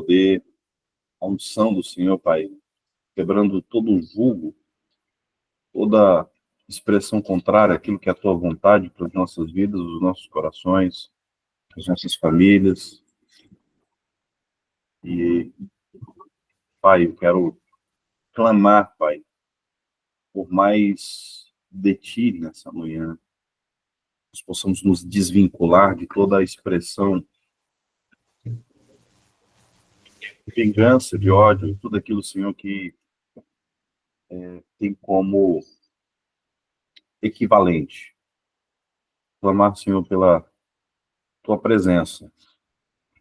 poder, a unção do Senhor, Pai, quebrando todo o jugo, toda expressão contrária àquilo que é a Tua vontade para as nossas vidas, os nossos corações, as nossas famílias. E, Pai, eu quero clamar, Pai, por mais de Ti nessa manhã. Nós possamos nos desvincular de toda a expressão de vingança, de ódio, tudo aquilo, Senhor, que tem como equivalente. Clamar, Senhor, pela Tua presença,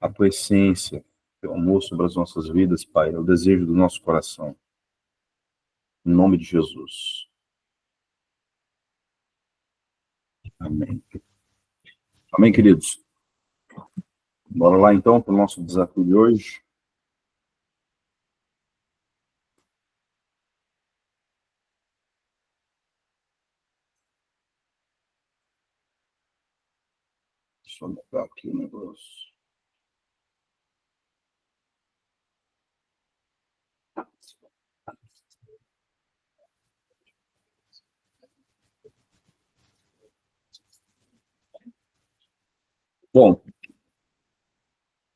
a Tua essência, Teu amor sobre as nossas vidas, Pai, é o desejo do nosso coração. Em nome de Jesus. Amém. Amém, queridos? Bora lá, então, para o nosso desafio de hoje. Deixa eu anotar aqui o negócio. Bom,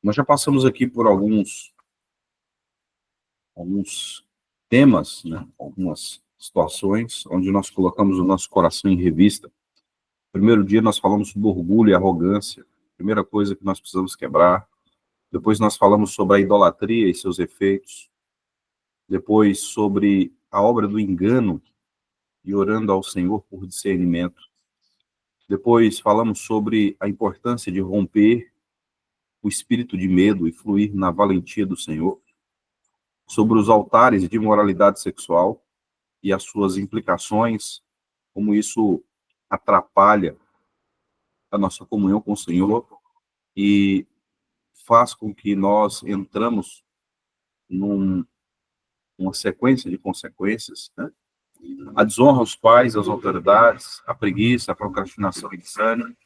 nós já passamos aqui por alguns temas, né? Algumas situações onde nós colocamos o nosso coração em revista. Primeiro dia nós falamos sobre orgulho e arrogância, primeira coisa que nós precisamos quebrar. Depois nós falamos sobre a idolatria e seus efeitos. Depois sobre a obra do engano e orando ao Senhor por discernimento. Depois falamos sobre a importância de romper o espírito de medo e fluir na valentia do Senhor. Sobre os altares de imoralidade sexual e as suas implicações, como isso atrapalha a nossa comunhão com o Senhor e faz com que nós entramos numa sequência de consequências, né? A desonra aos pais, às autoridades, a preguiça, a procrastinação e desânimo,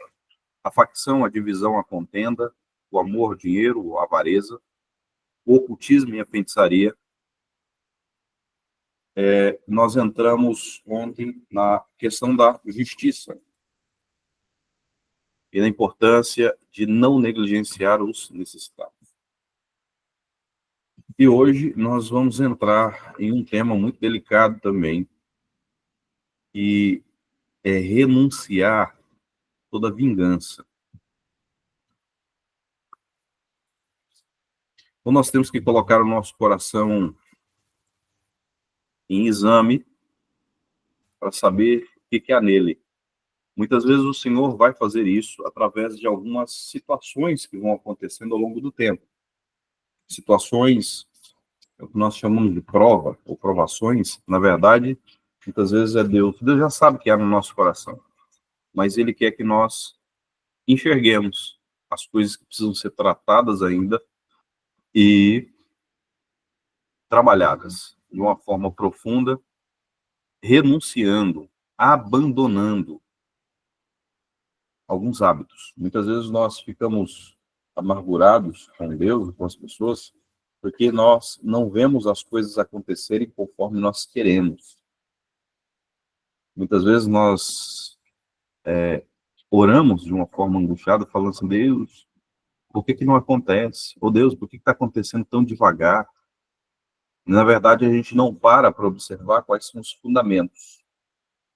a facção, a divisão, a contenda, o amor ao dinheiro, a avareza, o ocultismo e a feitiçaria. Nós entramos ontem na questão da justiça e da importância de não negligenciar os necessitados. E hoje nós vamos entrar em um tema muito delicado também, que é renunciar toda vingança. Então nós temos que colocar o nosso coração em exame para saber o que há nele. Muitas vezes o Senhor vai fazer isso através de algumas situações que vão acontecendo ao longo do tempo. Situações, é o que nós chamamos de prova, ou provações, na verdade, muitas vezes é Deus. Deus já sabe o que há no nosso coração, mas Ele quer que nós enxerguemos as coisas que precisam ser tratadas ainda e trabalhadas de uma forma profunda, renunciando, abandonando alguns hábitos. Muitas vezes nós ficamos amargurados com Deus, com as pessoas, porque nós não vemos as coisas acontecerem conforme nós queremos. Muitas vezes nós oramos de uma forma angustiada, falando assim, Deus, por que não acontece? Oh Deus, por que está acontecendo tão devagar? Na verdade, a gente não para observar quais são os fundamentos,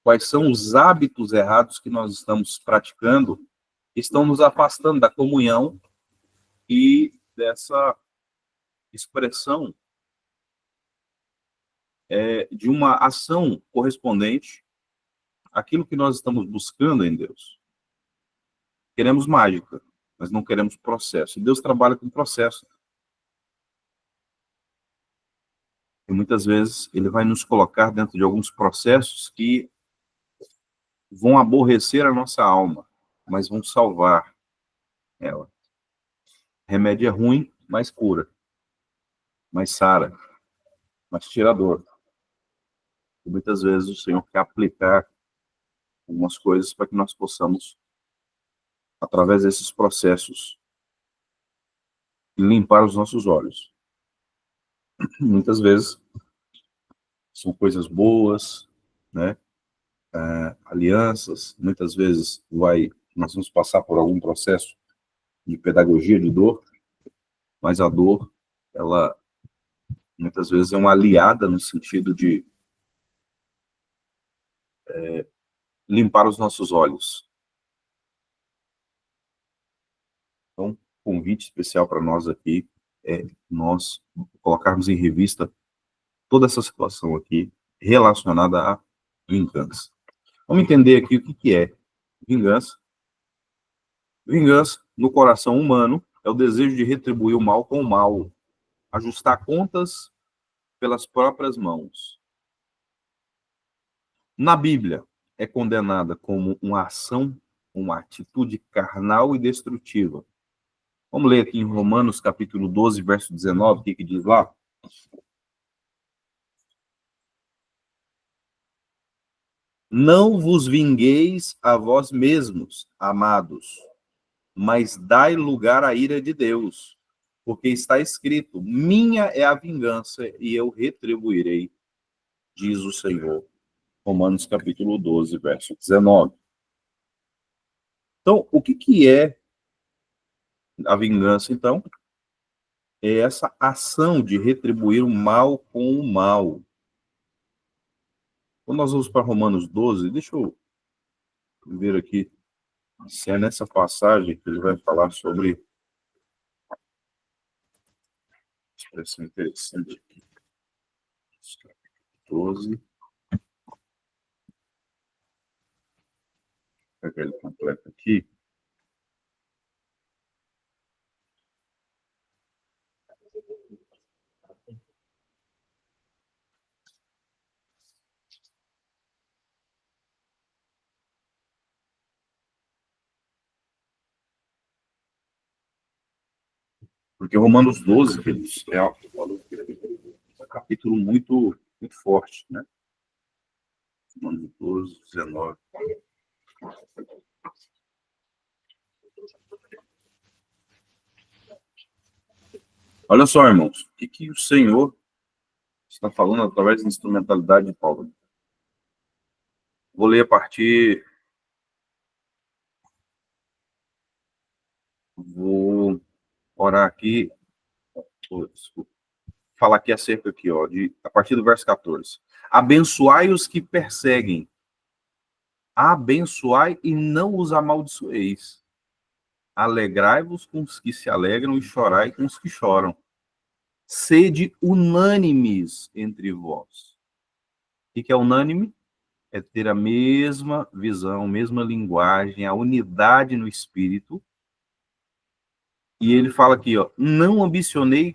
quais são os hábitos errados que nós estamos praticando, que estão nos afastando da comunhão e dessa expressão de uma ação correspondente àquilo que nós estamos buscando em Deus. Queremos mágica, mas não queremos processo. Deus trabalha com processo. E muitas vezes Ele vai nos colocar dentro de alguns processos que vão aborrecer a nossa alma, mas vão salvar ela. Remédio é ruim, mas cura. Mas sara. Mas tira a dor. E muitas vezes o Senhor quer aplicar algumas coisas para que nós possamos, através desses processos, limpar os nossos olhos. Muitas vezes são coisas boas, né? Alianças, muitas vezes nós vamos passar por algum processo de pedagogia de dor, mas a dor, ela muitas vezes é uma aliada no sentido de limpar os nossos olhos. Então, um convite especial para nós aqui é nós colocarmos em revista toda essa situação aqui relacionada à vingança. Vamos entender aqui o que é vingança. Vingança, no coração humano, é o desejo de retribuir o mal com o mal, ajustar contas pelas próprias mãos. Na Bíblia, é condenada como uma ação, uma atitude carnal e destrutiva. Vamos ler aqui em Romanos, capítulo 12, verso 19, o que diz lá? Não vos vingueis a vós mesmos, amados, mas dai lugar à ira de Deus, porque está escrito: minha é a vingança e eu retribuirei, diz o Senhor. Romanos capítulo 12, verso 19. Então, o que é a vingança, então? É essa ação de retribuir o mal com o mal. Quando nós vamos para Romanos 12, deixa eu ver aqui se é nessa passagem que ele vai falar sobre expressão interessante aqui. 12. Vou pegar ele completo aqui. Porque Romanos 12, queridos, é um capítulo muito, muito forte, né? Romanos 12, 19. Olha só, irmãos, o que o Senhor está falando através da instrumentalidade de Paulo. Vou ler a partir. Vou orar aqui. Desculpa. Falar aqui acerca aqui, ó, a partir do verso 14. Abençoai os que perseguem. Abençoai e não os amaldiçoeis. Alegrai-vos com os que se alegram e chorai com os que choram. Sede unânimes entre vós. O que é unânime? É ter a mesma visão, mesma linguagem, a unidade no espírito. E ele fala aqui, ó, não ambicionei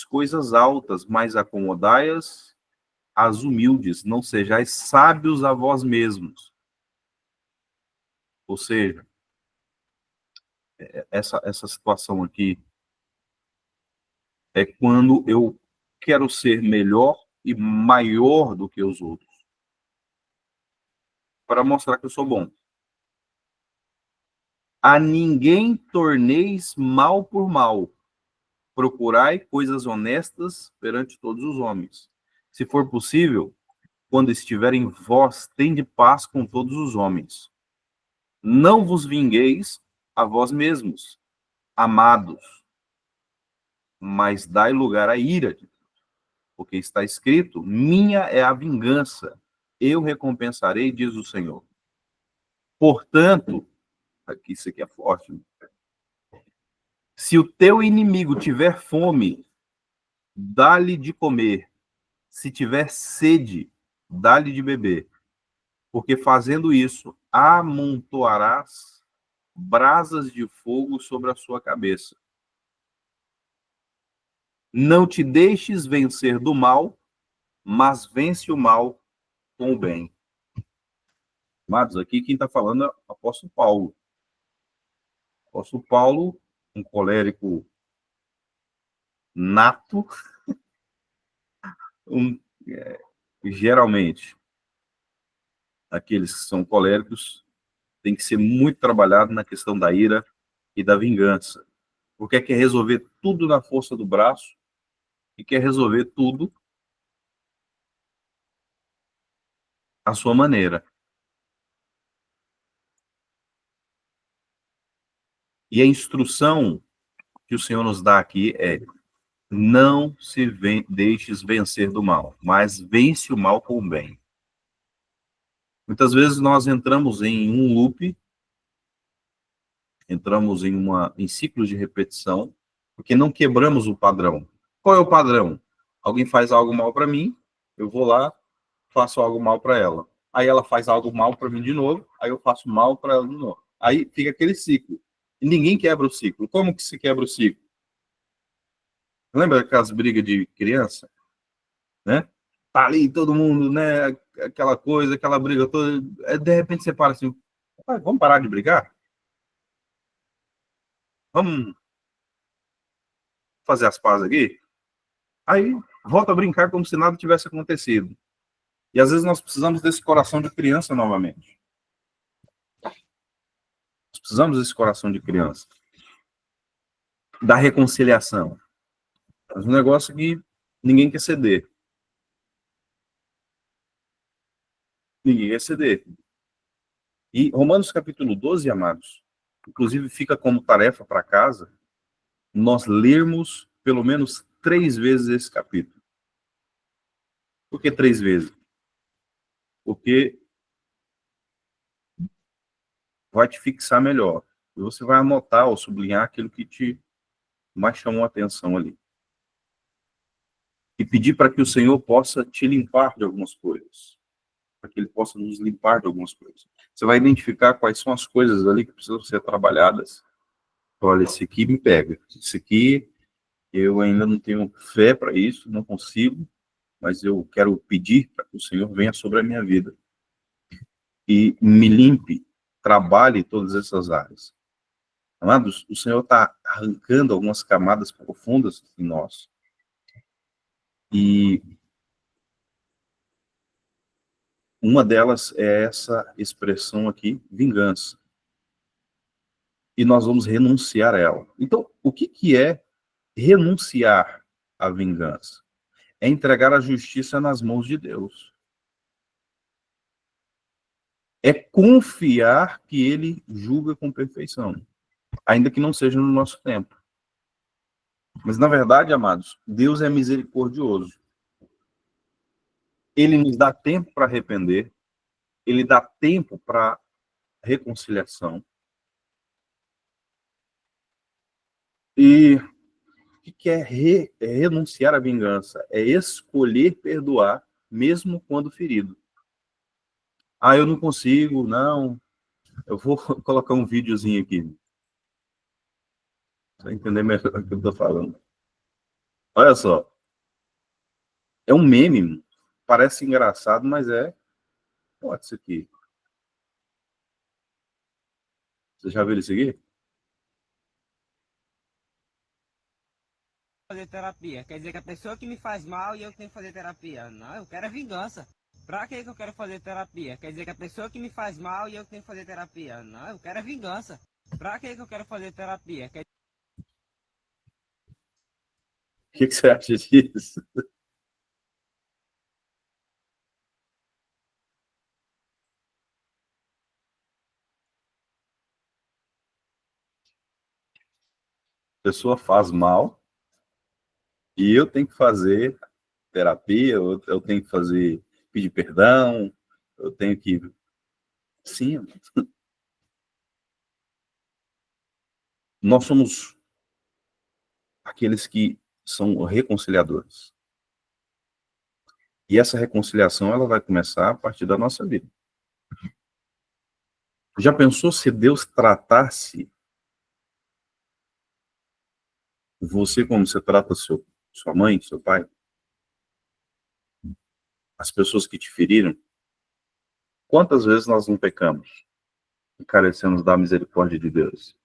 coisas altas, mas acomodai-as às humildes, não sejais sábios a vós mesmos. Ou seja, essa situação aqui é quando eu quero ser melhor e maior do que os outros, para mostrar que eu sou bom. A ninguém torneis mal por mal. Procurai coisas honestas perante todos os homens. Se for possível, quando estiver em vós, tende paz com todos os homens. Não vos vingueis a vós mesmos, amados, mas dai lugar à ira, porque está escrito: minha é a vingança, eu recompensarei, diz o Senhor. Portanto, aqui isso aqui é forte, né? Se o teu inimigo tiver fome, dá-lhe de comer. Se tiver sede, dá-lhe de beber. Porque fazendo isso, amontoarás brasas de fogo sobre a sua cabeça. Não te deixes vencer do mal, mas vence o mal com o bem. Amados, aqui quem está falando é o apóstolo Paulo. O apóstolo Paulo, um colérico nato, geralmente, aqueles que são coléricos têm que ser muito trabalhado na questão da ira e da vingança. Porque quer resolver tudo na força do braço e quer resolver tudo à sua maneira. E a instrução que o Senhor nos dá aqui é: não se deixes vencer do mal, mas vence o mal com o bem. Muitas vezes nós entramos em um loop, entramos em ciclos de repetição, porque não quebramos o padrão. Qual é o padrão? Alguém faz algo mal para mim, eu vou lá, faço algo mal para ela. Aí ela faz algo mal para mim de novo, aí eu faço mal para ela de novo. Aí fica aquele ciclo. E ninguém quebra o ciclo. Como que se quebra o ciclo? Lembra aquelas brigas de criança, né? Tá ali todo mundo, né? Aquela coisa, aquela briga toda. De repente você para assim, vamos parar de brigar? Vamos fazer as pazes aqui? Aí volta a brincar como se nada tivesse acontecido. E às vezes nós precisamos desse coração de criança novamente. Nós precisamos desse coração de criança. Da reconciliação. Mas um negócio que ninguém quer ceder. Ninguém quer ceder. E Romanos capítulo 12, amados, inclusive fica como tarefa para casa, nós lermos pelo menos 3 vezes esse capítulo. Por que 3 vezes? Porque vai te fixar melhor. E você vai anotar ou sublinhar aquilo que te mais chamou a atenção ali. E pedir para que o Senhor possa te limpar de algumas coisas. Para que Ele possa nos limpar de algumas coisas. Você vai identificar quais são as coisas ali que precisam ser trabalhadas. Olha, esse aqui me pega. Esse aqui, eu ainda não tenho fé para isso, não consigo, mas eu quero pedir para que o Senhor venha sobre a minha vida e me limpe, trabalhe todas essas áreas. Amados, o Senhor está arrancando algumas camadas profundas em nós. E uma delas é essa expressão aqui, vingança. E nós vamos renunciar a ela. Então, o que é renunciar à vingança? É entregar a justiça nas mãos de Deus. É confiar que Ele julga com perfeição, ainda que não seja no nosso tempo. Mas, na verdade, amados, Deus é misericordioso. Ele nos dá tempo para arrepender, Ele dá tempo para reconciliação. E o que é renunciar à vingança? É escolher perdoar, mesmo quando ferido. Ah, eu não consigo, não. Eu vou colocar um videozinho aqui, para entender melhor o que eu estou falando. Olha só, é um meme, parece engraçado, mas pode ser aqui. Você já viu isso aqui? Fazer terapia. Quer dizer que a pessoa que me faz mal e eu tenho que fazer terapia. Não, eu quero é vingança. Pra que eu quero fazer terapia? Quer dizer que a pessoa que me faz mal e eu tenho que fazer terapia. Não, eu quero é vingança. Pra que eu quero fazer terapia? O que você acha disso? A pessoa faz mal e eu tenho que fazer terapia, eu tenho que fazer, pedir perdão, eu tenho que. Sim, nós somos aqueles que são reconciliadores. E essa reconciliação ela vai começar a partir da nossa vida. Já pensou se Deus tratasse você como você trata sua mãe, seu pai? As pessoas que te feriram? Quantas vezes nós não pecamos e carecemos da misericórdia de Deus?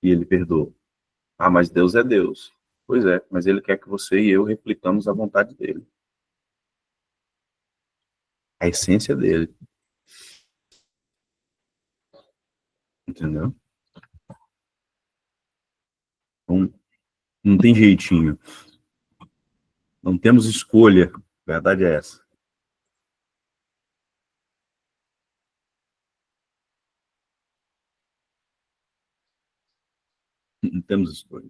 E Ele perdoa. Ah, mas Deus é Deus. Pois é, mas Ele quer que você e eu replicamos a vontade dEle. A essência dEle. Entendeu? Então, não tem jeitinho. Não temos escolha. A verdade é essa. Não temos escolha.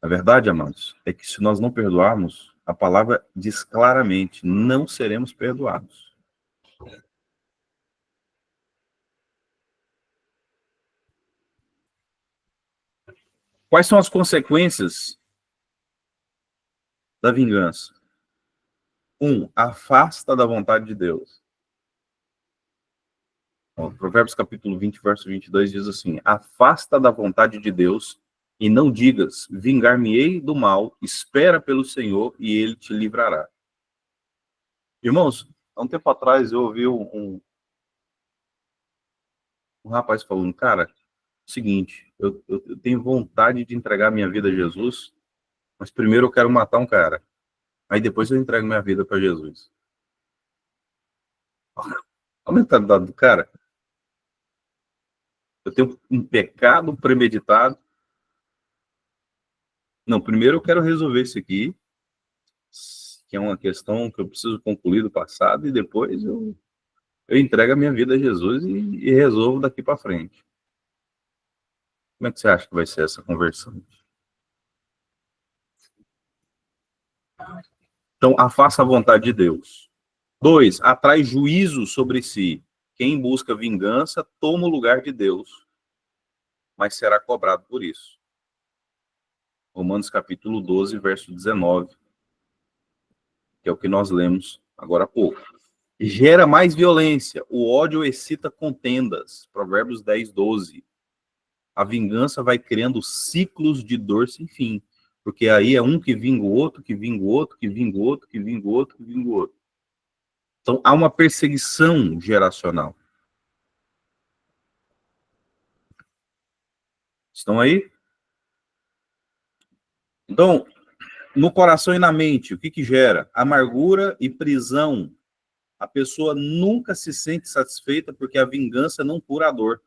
A verdade, amados, é que se nós não perdoarmos, a palavra diz claramente, não seremos perdoados. Quais são as consequências da vingança? 1. Afasta da vontade de Deus. Provérbios capítulo 20, verso 22 diz assim: afasta da vontade de Deus e não digas, vingar-me-ei do mal, espera pelo Senhor e ele te livrará. Irmãos, há um tempo atrás eu ouvi um rapaz falando, cara, seguinte, eu tenho vontade de entregar minha vida a Jesus, mas primeiro eu quero matar um cara, aí depois eu entrego minha vida para Jesus. A mentalidade do cara. Eu tenho um pecado premeditado. Não, primeiro eu quero resolver isso aqui, que é uma questão que eu preciso concluir do passado, e depois eu entrego a minha vida a Jesus e resolvo daqui para frente. Como é que você acha que vai ser essa conversão? Então, afasta a vontade de Deus. 2, atrai juízo sobre si. Quem busca vingança toma o lugar de Deus, mas será cobrado por isso. Romanos capítulo 12, verso 19, que é o que nós lemos agora há pouco. Gera mais violência, o ódio excita contendas. Provérbios 10, 12. A vingança vai criando ciclos de dor sem fim, porque aí é um que vinga o outro, que vinga o outro, que vinga o outro, que vinga o outro, que vinga o outro. Então há uma perseguição geracional. Estão aí? Então, no coração e na mente, o que que gera? Amargura e prisão. A pessoa nunca se sente satisfeita porque a vingança não cura a dor.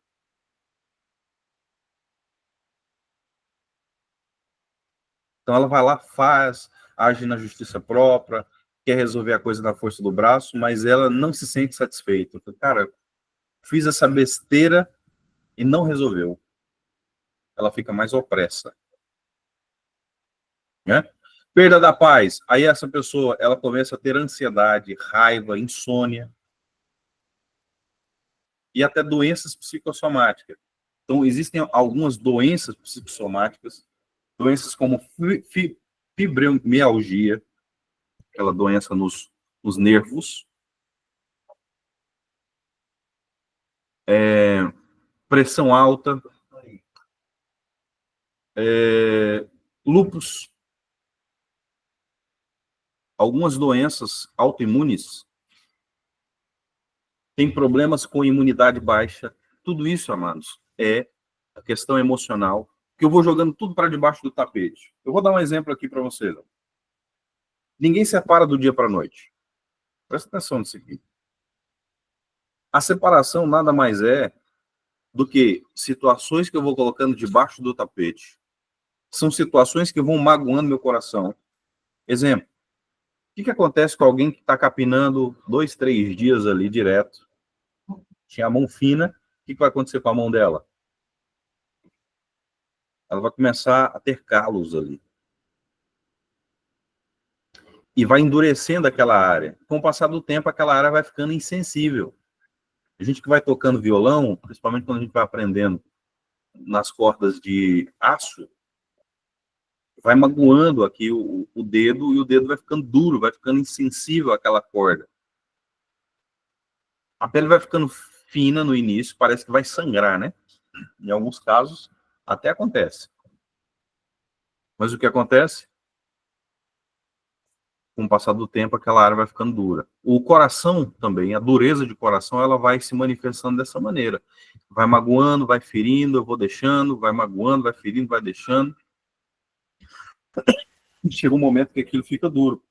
Então ela vai lá, faz, age na justiça própria, quer resolver a coisa na força do braço, mas ela não se sente satisfeita. Cara, fiz essa besteira e não resolveu. Ela fica mais opressa, né? Perda da paz. Aí essa pessoa, ela começa a ter ansiedade, raiva, insônia e até doenças psicossomáticas. Então, existem algumas doenças psicossomáticas, doenças como fibromialgia, aquela doença nos nervos, pressão alta, lúpus, algumas doenças autoimunes têm problemas com imunidade baixa. Tudo isso, amados, é a questão emocional, que eu vou jogando tudo para debaixo do tapete. Eu vou dar um exemplo aqui para vocês. Ninguém separa do dia para a noite. Presta atenção nisso aqui. A separação nada mais é do que situações que eu vou colocando debaixo do tapete. São situações que vão magoando meu coração. Exemplo. O que acontece com alguém que está capinando 2, 3 dias ali direto? Tinha a mão fina. O que vai acontecer com a mão dela? Ela vai começar a ter calos ali. E vai endurecendo aquela área. Com o passar do tempo, aquela área vai ficando insensível. A gente que vai tocando violão, principalmente quando a gente vai aprendendo nas cordas de aço, vai magoando aqui o dedo, e o dedo vai ficando duro, vai ficando insensível àquela corda. A pele vai ficando fina no início, parece que vai sangrar, né? Em alguns casos, até acontece. Mas o que acontece? Com o passar do tempo, aquela área vai ficando dura. O coração também, a dureza de coração, ela vai se manifestando dessa maneira. Vai magoando, vai ferindo, eu vou deixando, vai magoando, vai ferindo, vai deixando. E chega um momento que aquilo fica duro.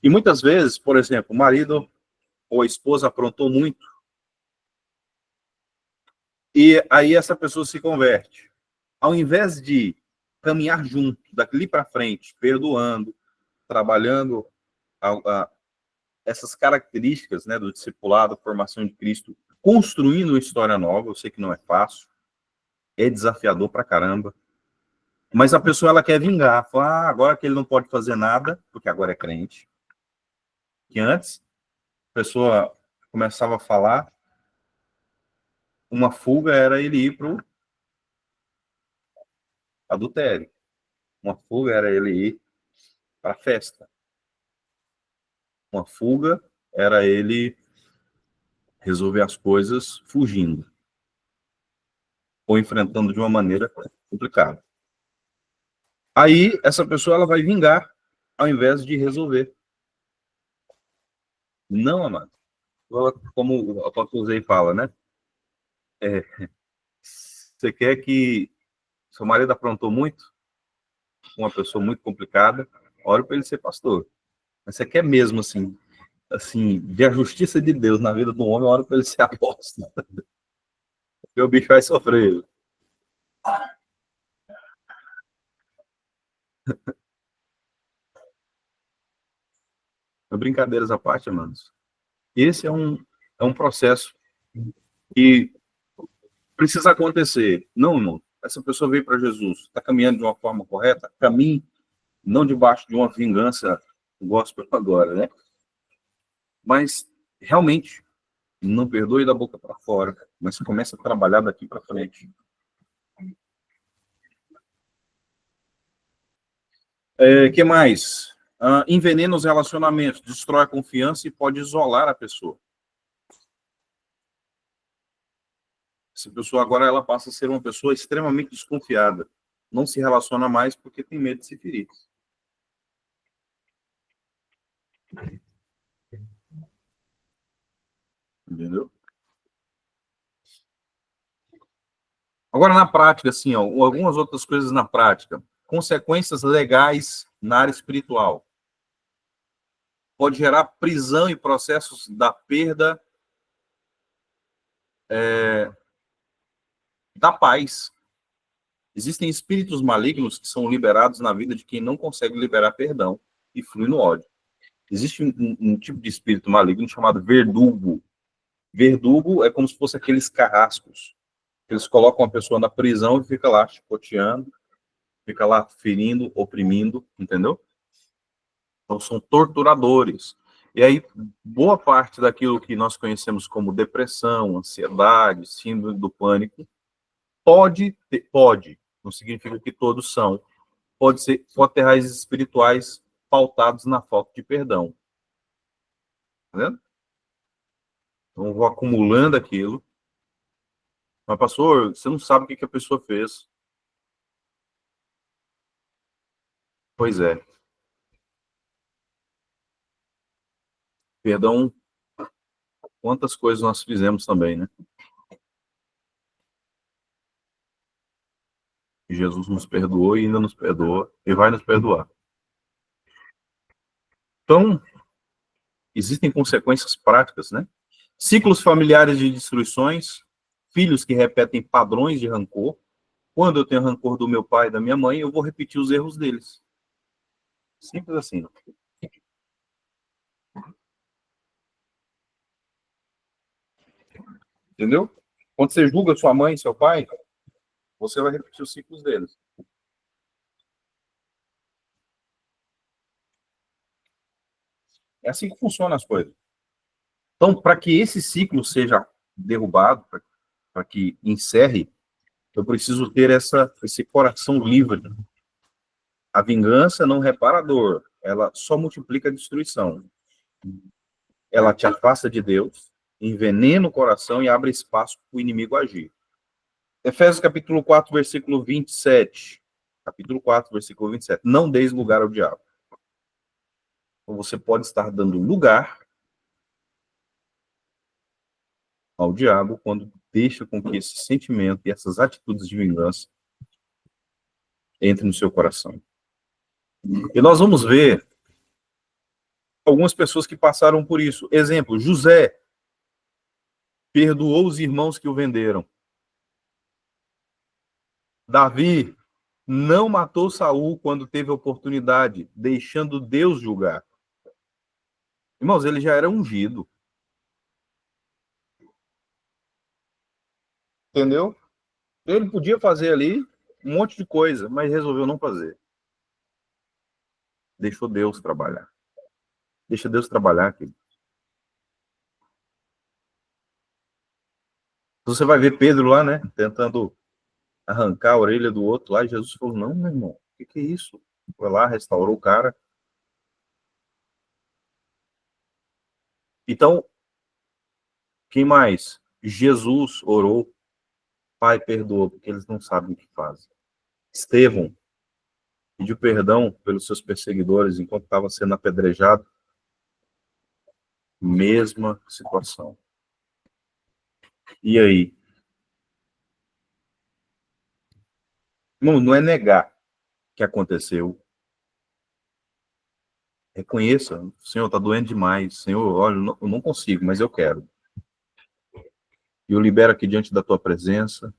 E muitas vezes, por exemplo, o marido ou a esposa aprontou muito, e aí essa pessoa se converte. Ao invés de caminhar junto, daqui para frente, perdoando, trabalhando essas características, né, do discipulado, formação de Cristo, construindo uma história nova. Eu sei que não é fácil, é desafiador pra caramba, mas a pessoa ela quer vingar, fala, agora que ele não pode fazer nada, porque agora é crente, que antes a pessoa começava a falar, uma fuga era ele ir pro adultério, uma fuga era ele ir para festa, uma fuga era ele resolver as coisas fugindo ou enfrentando de uma maneira complicada. Aí essa pessoa ela vai vingar ao invés de resolver. Não, amado. Como o apóstolo Zé fala, né? Você quer que seu marido aprontou muito, uma pessoa muito complicada, ore para ele ser pastor. Mas você quer mesmo assim, ver a justiça de Deus na vida do homem, ore para ele ser apóstolo. Porque o bicho vai sofrer. Brincadeiras à parte, amados. Esse é um processo que precisa acontecer. Não, irmão. Essa pessoa veio para Jesus, está caminhando de uma forma correta, caminhe não debaixo de uma vingança gospel agora, né? Mas realmente não perdoe da boca para fora, mas comece a trabalhar daqui para frente. Que mais? Envenena os relacionamentos, destrói a confiança e pode isolar a pessoa. Essa pessoa agora ela passa a ser uma pessoa extremamente desconfiada. Não se relaciona mais porque tem medo de se ferir. Entendeu? Agora, na prática, assim, ó, algumas outras coisas na prática. Consequências legais na área espiritual. Pode gerar prisão e processos da perda da paz. Existem espíritos malignos que são liberados na vida de quem não consegue liberar perdão e flui no ódio. Existe um tipo de espírito maligno chamado verdugo. Verdugo é como se fosse aqueles carrascos. Eles colocam a pessoa na prisão e fica lá chicoteando, fica lá ferindo, oprimindo, entendeu? Então são torturadores. E aí, boa parte daquilo que nós conhecemos como depressão, ansiedade, síndrome do pânico, pode, não significa que todos são, pode ter raízes espirituais pautados na falta de perdão. Tá vendo? Então, eu vou acumulando aquilo. Mas, pastor, você não sabe o que a pessoa fez. Pois é. Perdão, quantas coisas nós fizemos também, né? Jesus nos perdoou e ainda nos perdoa e vai nos perdoar. Então, existem consequências práticas, né? Ciclos familiares de destruições, filhos que repetem padrões de rancor. Quando eu tenho rancor do meu pai e da minha mãe, eu vou repetir os erros deles. Simples assim. Entendeu? Quando você julga sua mãe e seu pai, você vai repetir os ciclos deles. É assim que funcionam as coisas. Então, para que esse ciclo seja derrubado, para que encerre, eu preciso ter esse coração livre. A vingança não repara a dor, ela só multiplica a destruição. Ela te afasta de Deus, envenena o coração e abre espaço para o inimigo agir. Efésios capítulo 4, versículo 27. Capítulo 4, versículo 27. Não deis lugar ao diabo. Então, você pode estar dando lugar ao diabo quando deixa com que esse sentimento e essas atitudes de vingança entrem no seu coração. E nós vamos ver algumas pessoas que passaram por isso. Exemplo, José perdoou os irmãos que o venderam. Davi Não matou Saul quando teve oportunidade, deixando Deus julgar. Irmãos, ele já era ungido. Entendeu? Ele podia fazer ali um monte de coisa, mas resolveu não fazer. Deixou Deus trabalhar. Deixa Deus trabalhar, querido. Você vai ver Pedro lá, né? Tentando arrancar a orelha do outro lá. E Jesus falou: não, meu irmão, o que é isso? Foi lá, restaurou o cara. Então, quem mais? Jesus orou: Pai, perdoa, porque eles não sabem o que fazem. Estevão pediu perdão pelos seus perseguidores enquanto estava sendo apedrejado. Mesma situação. E aí? Não é negar que aconteceu. Reconheça, Senhor, está doendo demais. Senhor, olha, eu não consigo, mas eu quero. E eu libero aqui diante da tua presença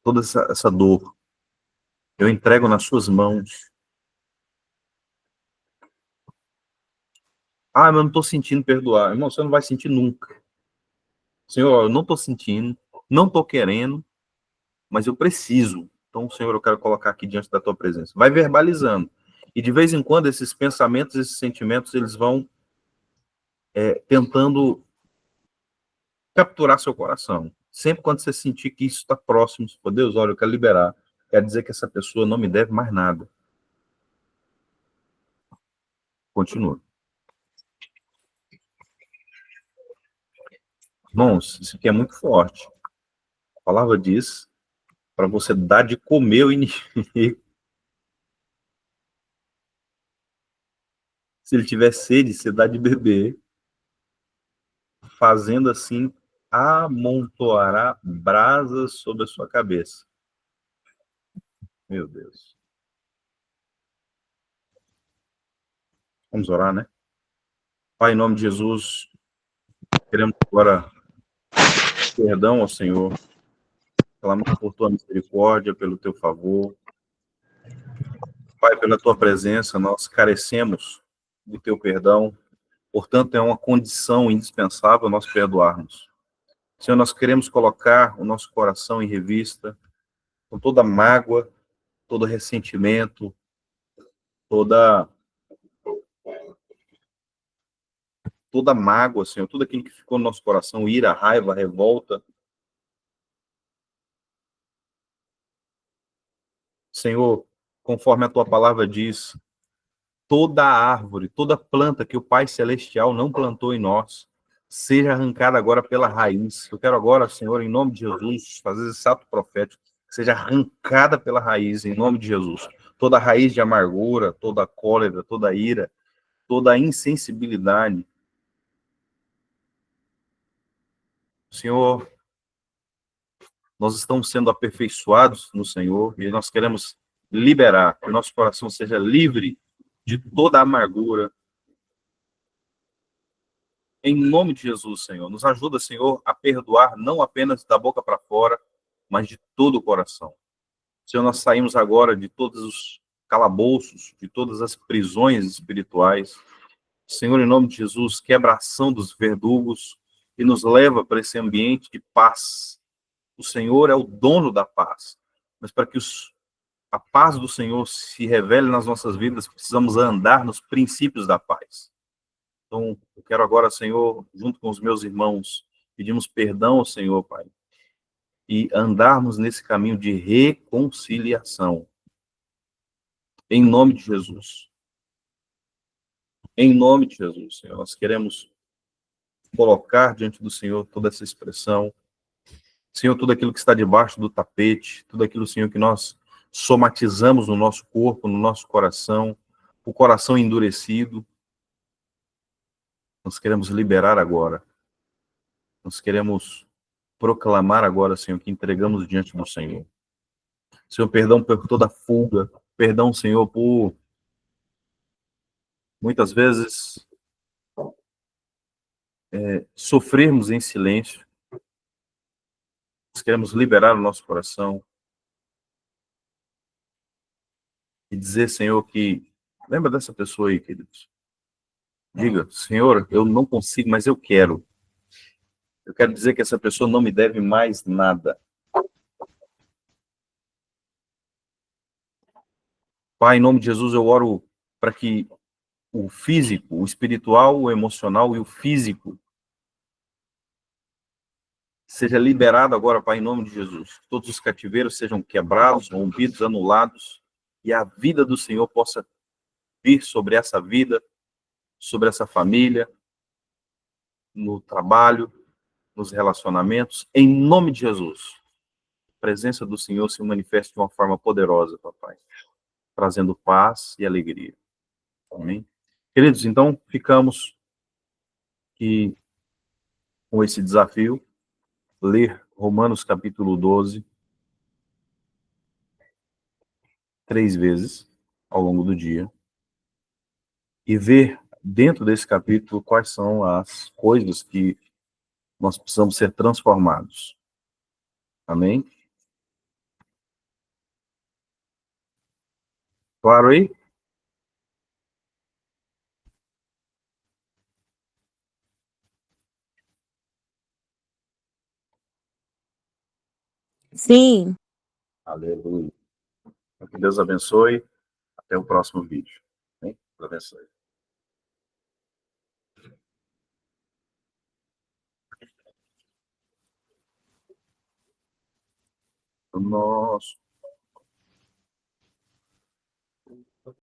toda essa dor. Eu entrego nas suas mãos. Ah, mas eu não estou sentindo perdoar. Irmão, você não vai sentir nunca. Senhor, eu não estou sentindo, não estou querendo, mas eu preciso. Então, Senhor, eu quero colocar aqui diante da tua presença. Vai verbalizando. E de vez em quando esses pensamentos, esses sentimentos, eles vão tentando capturar seu coração. Sempre quando você sentir que isso está próximo, você fala: Deus, olha, eu quero liberar. Quer dizer que essa pessoa não me deve mais nada. Continua. Irmãos, isso aqui é muito forte. A palavra diz para você dar de comer o inimigo. Se ele tiver sede, você dá de beber. Fazendo assim, amontoará brasas sobre a sua cabeça. Meu Deus. Vamos orar, né? Pai, em nome de Jesus, queremos agora perdão ao Senhor. Clamamos por tua misericórdia, pelo teu favor. Pai, pela tua presença, nós carecemos do teu perdão. Portanto, é uma condição indispensável nós perdoarmos. Senhor, nós queremos colocar o nosso coração em revista, com toda mágoa, todo ressentimento, toda mágoa, Senhor, tudo aquilo que ficou no nosso coração, ira, raiva, revolta. Senhor, conforme a tua palavra diz, toda árvore, toda planta que o Pai Celestial não plantou em nós, seja arrancada agora pela raiz. Eu quero agora, Senhor, em nome de Jesus, fazer esse ato profético, que seja arrancada pela raiz, em nome de Jesus. Toda raiz de amargura, toda cólera, toda ira, toda insensibilidade. Senhor, nós estamos sendo aperfeiçoados no Senhor e nós queremos liberar, que o nosso coração seja livre de toda amargura. Em nome de Jesus, Senhor, nos ajuda, Senhor, a perdoar não apenas da boca para fora, mas de todo o coração. Senhor, nós saímos agora de todos os calabouços, de todas as prisões espirituais. Senhor, em nome de Jesus, quebra a ação dos verdugos e nos leva para esse ambiente de paz. O Senhor é o dono da paz, mas para que a paz do Senhor se revele nas nossas vidas, precisamos andar nos princípios da paz. Então, eu quero agora, Senhor, junto com os meus irmãos, pedimos perdão ao Senhor, Pai, e andarmos nesse caminho de reconciliação. Em nome de Jesus. Em nome de Jesus, Senhor. Nós queremos colocar diante do Senhor toda essa expressão. Senhor, tudo aquilo que está debaixo do tapete, tudo aquilo, Senhor, que nós somatizamos no nosso corpo, no nosso coração, o coração endurecido, nós queremos liberar agora. Nós queremos proclamar agora, Senhor, que entregamos diante do Senhor. Senhor, perdão por toda fuga. Perdão, Senhor, por muitas vezes sofrermos em silêncio. queremos liberar o nosso coração e dizer, Senhor, que... Lembra dessa pessoa aí, queridos? Diga, Senhor, eu não consigo, mas eu quero. Eu quero dizer que essa pessoa não me deve mais nada. Pai, em nome de Jesus, eu oro para que o físico, o espiritual, o emocional e o físico seja liberado agora, Pai, em nome de Jesus. Todos os cativeiros sejam quebrados, rompidos, anulados, e a vida do Senhor possa vir sobre essa vida, sobre essa família, no trabalho, nos relacionamentos, em nome de Jesus. A presença do Senhor se manifeste de uma forma poderosa, papai, trazendo paz e alegria. Amém? Queridos, então, ficamos aqui com esse desafio, ler Romanos capítulo 12, 3 vezes ao longo do dia, e ver dentro desse capítulo quais são as coisas que nós precisamos ser transformados. Amém? Claro aí? Sim. Aleluia. Que Deus abençoe. Até o próximo vídeo. Amém? Deus abençoe. Nosso